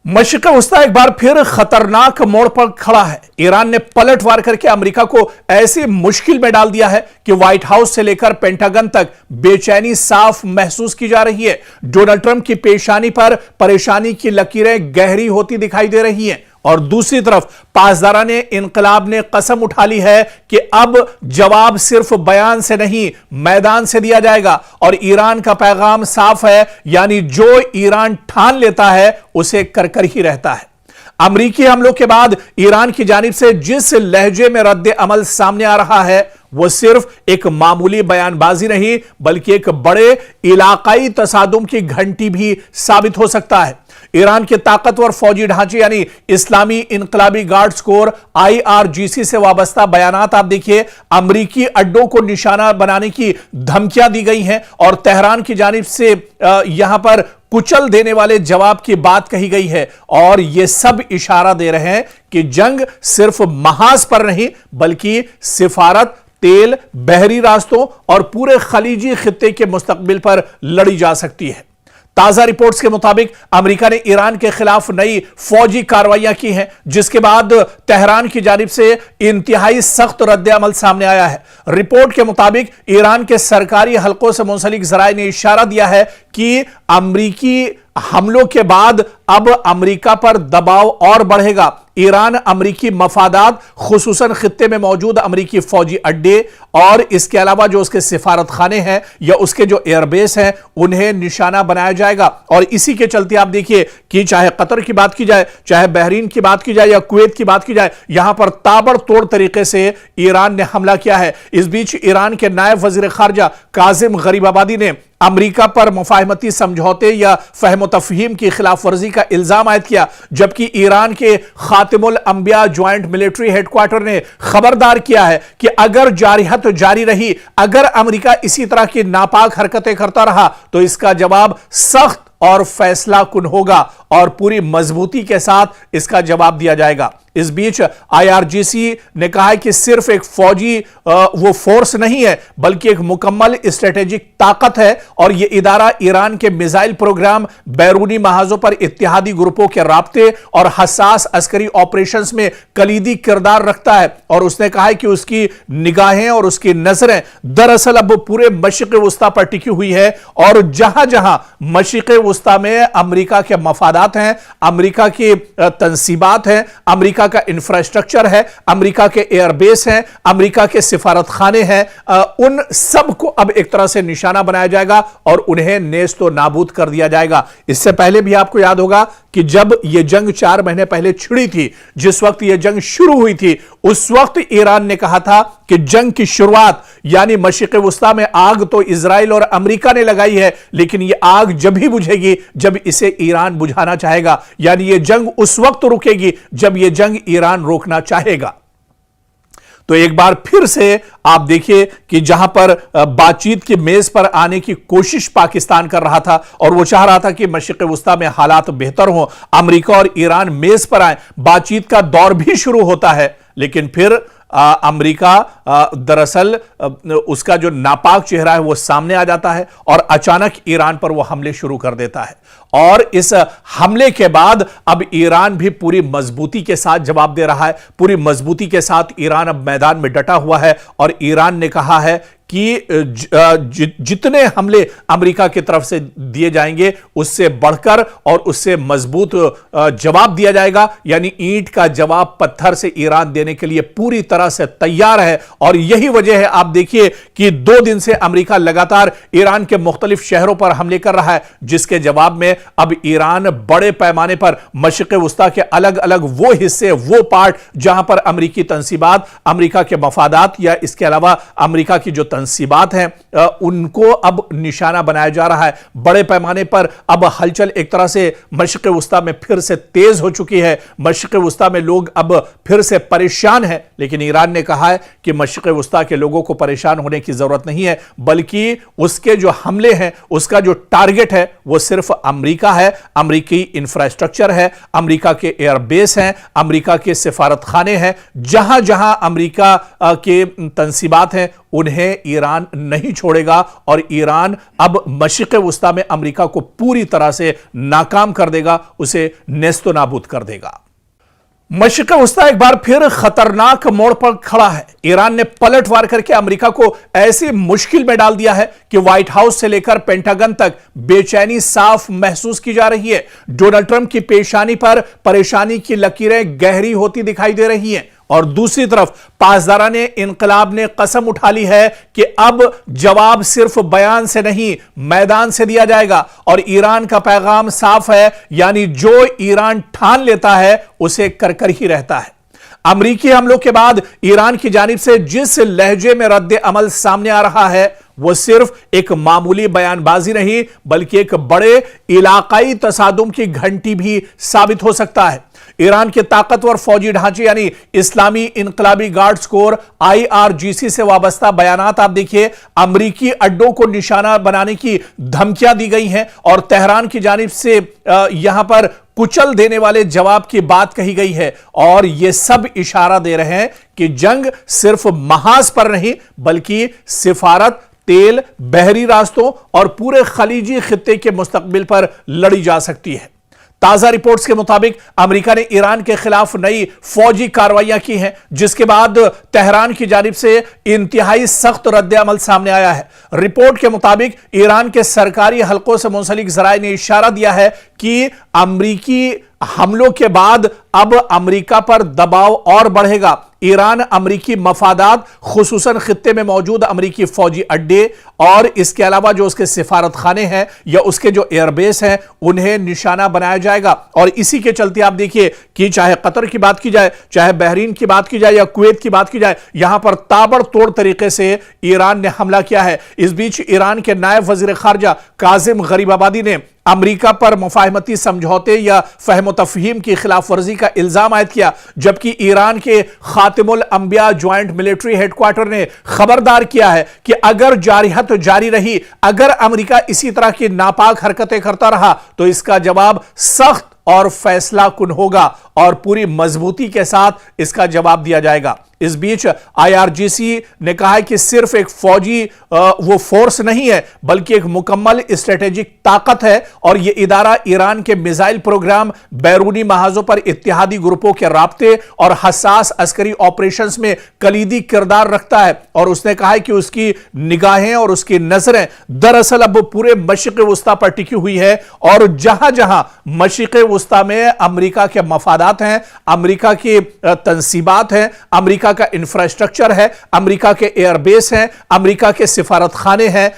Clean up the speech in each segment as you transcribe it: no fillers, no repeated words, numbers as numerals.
मशरिक़ वस्ता एक बार फिर खतरनाक मोड़ पर खड़ा है। ईरान ने पलटवार करके अमेरिका को ऐसी मुश्किल में डाल दिया है कि व्हाइट हाउस से लेकर पेंटागन तक बेचैनी साफ महसूस की जा रही है। डोनाल्ड ट्रंप की पेशानी पर परेशानी की लकीरें गहरी होती दिखाई दे रही हैं और दूसरी तरफ पासदाराने इनकलाब ने कसम उठा ली है कि अब जवाब सिर्फ बयान से नहीं मैदान से दिया जाएगा और ईरान का पैगाम साफ है, यानी जो ईरान ठान लेता है उसे कर ही रहता है। अमरीकी हमलों के बाद ईरान की जानिब से जिस लहजे में रद्द अमल सामने आ रहा है वो सिर्फ एक मामूली बयानबाजी नहीं बल्कि एक बड़े इलाकाई तसादुम की घंटी भी साबित हो सकता है। ईरान के ताकतवर फौजी ढांचे यानी इस्लामी इनकलाबी गार्ड्स कोर IRGC से वाबस्ता बयानात आप देखिए। अमरीकी अड्डों को निशाना बनाने की धमकियां दी गई हैं और तेहरान की जानिब से यहां पर कुचल देने वाले जवाब की बात कही गई है और यह सब इशारा दे रहे हैं कि जंग सिर्फ महाज पर नहीं बल्कि सिफारत, तेल, बहरी रास्तों और पूरे खलीजी खित्ते के मुस्तकबिल पर लड़ी जा सकती है। ताजा रिपोर्ट्स के मुताबिक अमेरिका ने ईरान के खिलाफ नई फौजी कार्रवाइयां की हैं, जिसके बाद तेहरान की जानिब से इंतहाई सख्त रद्द अमल सामने आया है। रिपोर्ट के मुताबिक ईरान के सरकारी हलकों से मुंसलिक जराए ने इशारा दिया है कि अमरीकी हमलों के बाद अब अमेरिका पर दबाव और बढ़ेगा। ईरान अमरीकी मफादात खुसूसन खित्ते में मौजूद अमरीकी फौजी अड्डे और इसके अलावा जो उसके सिफारत खाने हैं या उसके जो एयरबेस हैं उन्हें निशाना बनाया जाएगा और इसी के चलते आप देखिए कि चाहे कतर की बात की जाए, चाहे बहरीन की बात की जाए या कुवैत की बात की जाए, यहां पर ताबड़तोड़ तरीके से ईरान ने हमला किया है। इस बीच ईरान के नायब वजीर खारजा काजिम गरीबाबादी ने अमेरिका पर मुफाहमती समझौते या फहम तफहीम की खिलाफ वर्जी का इल्जाम आयद किया, जबकि ईरान के खातिमुल अंबिया ज्वाइंट मिलिट्री हेडक्वार्टर ने खबरदार किया है कि अगर जारिहत जारी रही, अगर अमेरिका इसी तरह की नापाक हरकतें करता रहा तो इसका जवाब सख्त और फैसला कुन होगा और पूरी मजबूती के साथ इसका जवाब दिया जाएगा। इस बीच IRGC ने कहा है कि सिर्फ एक फौजी वो फोर्स नहीं है बल्कि एक मुकम्मल स्ट्रेटेजिक ताकत है और यह इदारा ईरान के मिसाइल प्रोग्राम, बैरूनी महाजों पर इत्तेहादी ग्रुपों के राब्ते और हसास अस्करी ऑपरेशंस में कलीदी किरदार रखता है। और उसने कहा है कि उसकी निगाहें और उसकी नजरें दरअसल अब पूरे मशरिक़ वस्ता पर टिकी हुई है और जहां जहां मशरिक़ वस्ता में अमेरिका के मफादात हैं, अमेरिका की तंसीबात हैं, अमेरिका का इंफ्रास्ट्रक्चर है, अमेरिका के एयरबेस हैं, अमेरिका के सिफारत खाने हैं, उन सब को अब एक तरह से निशाना बनाया जाएगा और उन्हें नेस्तो नाबूद कर दिया जाएगा। इससे पहले भी आपको याद होगा कि जब यह जंग 4 महीने पहले छिड़ी थी, जिस वक्त यह जंग शुरू हुई थी, उस वक्त ईरान ने कहा था कि जंग की शुरुआत यानी मशरिक़ वस्ता में आग तो इजराइल और अमेरिका ने लगाई है, लेकिन यह आग जब ही बुझेगी जब इसे ईरान बुझाना चाहेगा, यानी यह जंग उस वक्त रुकेगी जब यह जंग ईरान रोकना चाहेगा। तो एक बार फिर से आप देखिए कि जहां पर बातचीत की मेज पर आने की कोशिश पाकिस्तान कर रहा था और वो चाह रहा था कि मशरिक़ वस्ता में हालात बेहतर हों, अमेरिका और ईरान मेज पर आए, बातचीत का दौर भी शुरू होता है, लेकिन फिर अमेरिका दरअसल उसका जो नापाक चेहरा है वो सामने आ जाता है और अचानक ईरान पर वो हमले शुरू कर देता है। और इस हमले के बाद अब ईरान भी पूरी मजबूती के साथ जवाब दे रहा है। पूरी मजबूती के साथ ईरान अब मैदान में डटा हुआ है और ईरान ने कहा है कि जितने हमले अमेरिका की तरफ से दिए जाएंगे उससे बढ़कर और उससे मजबूत जवाब दिया जाएगा, यानी ईंट का जवाब पत्थर से ईरान देने के लिए पूरी तरह से तैयार है। और यही वजह है आप देखिए कि 2 दिन से अमेरिका लगातार ईरान के मुख्तलिफ शहरों पर हमले कर रहा है, जिसके जवाब में अब ईरान बड़े पैमाने पर मशरिक़ वस्ता के अलग अलग वो हिस्से, वो पार्ट जहां पर अमेरिकी तंसीबात, अमेरिका के मफादात या इसके अलावा अमेरिका की जो तंसीबात हैं उनको अब निशाना बनाया जा रहा है। बड़े पैमाने पर अब हलचल एक तरह से मशरिक़ वस्ता में फिर से तेज हो चुकी है। मशरिक़ वस्ता में लोग अब फिर से परेशान हैं, लेकिन ईरान ने कहा है कि मशरिक़ वस्ता के लोगों को परेशान होने की जरूरत नहीं है, बल्कि उसके जो हमले हैं उसका जो टारगेट है वो सिर्फ अमेरिका अमेरिका है, अमेरिकी इंफ्रास्ट्रक्चर है, अमेरिका के एयरबेस हैं, अमेरिका के सिफारत खाने हैं। जहां जहां अमेरिका के तंसीबात हैं उन्हें ईरान नहीं छोड़ेगा और ईरान अब मशरिक़ वुस्ता में अमेरिका को पूरी तरह से नाकाम कर देगा, उसे नेस्तो नाबूद कर देगा। मशरिक़ वुस्ता एक बार फिर खतरनाक मोड़ पर खड़ा है। ईरान ने पलटवार करके अमेरिका को ऐसी मुश्किल में डाल दिया है कि व्हाइट हाउस से लेकर पेंटागन तक बेचैनी साफ महसूस की जा रही है। डोनाल्ड ट्रंप की पेशानी पर परेशानी की लकीरें गहरी होती दिखाई दे रही हैं और दूसरी तरफ पासदाराने इनकलाब ने कसम उठा ली है कि अब जवाब सिर्फ बयान से नहीं मैदान से दिया जाएगा और ईरान का पैगाम साफ है, यानी जो ईरान ठान लेता है उसे कर ही रहता है। अमेरिकी हमलों के बाद ईरान की जानिब से जिस लहजे में रद्द अमल सामने आ रहा है वो सिर्फ एक मामूली बयानबाजी नहीं बल्कि एक बड़े इलाकाई तसादुम की घंटी भी साबित हो सकता है। ईरान के ताकतवर फौजी ढांचे यानी इस्लामी इनकलाबी गार्ड्स कोर IRGC से वाबस्ता बयानात आप देखिए, अमरीकी अड्डों को निशाना बनाने की धमकियां दी गई हैं और तेहरान की जानिब से यहां पर कुचल देने वाले जवाब की बात कही गई है और यह सब इशारा दे रहे हैं कि जंग सिर्फ महाज पर नहीं बल्कि सिफारत, तेल, बहरी रास्तों और पूरे खलीजी खित्ते के मुस्तकबिल पर लड़ी जा सकती है। ताजा रिपोर्ट्स के मुताबिक अमेरिका ने ईरान के खिलाफ नई फौजी कार्रवाइयां की हैं, जिसके बाद तेहरान की जानिब से इंतहाई सख्त रद्द अमल सामने आया है। रिपोर्ट के मुताबिक ईरान के सरकारी हलकों से मुंसलिक जराए ने इशारा दिया है कि अमेरिकी हमलों के बाद अब अमेरिका पर दबाव और बढ़ेगा। ईरान अमेरिकी मफादात खुसूसन खित्ते में मौजूद अमेरिकी फौजी अड्डे और इसके अलावा जो उसके सिफारत खाने हैं या उसके जो एयरबेस हैं उन्हें निशाना बनाया जाएगा और इसी के चलते आप देखिए कि चाहे कतर की बात की जाए, चाहे बहरीन की बात की जाए या कुवैत की बात की जाए, यहां पर ताबड़तोड़ तरीके से ईरान ने हमला किया है। इस बीच ईरान के नायब वजीर खारजा काजिम गरीबाबादी ने अमेरिका पर मुफाहमती समझौते या फहम तफहीम की खिलाफ वर्जी का इल्जाम आयद किया, जबकि ईरान के खातिमुल अंबिया ज्वाइंट मिलिट्री हेडक्वार्टर ने खबरदार किया है कि अगर जारिहत जारी रही, अगर अमेरिका इसी तरह की नापाक हरकतें करता रहा तो इसका जवाब सख्त और फैसला कुन होगा और पूरी मजबूती के साथ इसका जवाब दिया जाएगा। इस बीच IRGC ने कहा है कि सिर्फ एक फौजी वो फोर्स नहीं है बल्कि एक मुकम्मल स्ट्रेटेजिक ताकत है और यह इदारा ईरान के मिसाइल प्रोग्राम, बैरूनी महाजों पर इत्तेहादी ग्रुपों के राब्ते और हसास अस्करी ऑपरेशंस में कलीदी किरदार रखता है। और उसने कहा है कि उसकी निगाहें और उसकी नजरें दरअसल अब पूरे मशरिक़ वुस्ता पर टिकी हुई है और जहां जहां मशरिक़ वुस्ता में अमेरिका के मफादात हैं, अमेरिका की तंसीबात हैं, अमेरिका का इंफ्रास्ट्रक्चर है, अमेरिका के एयरबेस हैं, अमेरिका के सिफारत खाने हैं,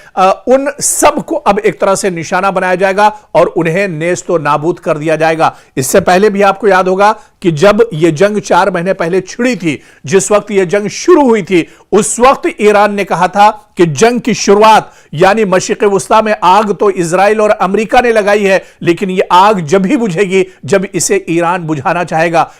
उन सब को अब एक तरह से निशाना बनाया जाएगा और उन्हें नेस्तो नाबूद कर दिया जाएगा। इससे पहले भी आपको याद होगा कि जब यह जंग 4 महीने पहले छिड़ी थी, जिस वक्त यह जंग शुरू हुई थी, उस वक्त ईरान ने कहा था कि जंग की शुरुआत यानी मशरिक़ वुस्ता में आग तो इजराइल और अमेरिका ने लगाई है, लेकिन यह आग जब ही बुझेगी जब इसे ईरान बुझाना चाहेगा।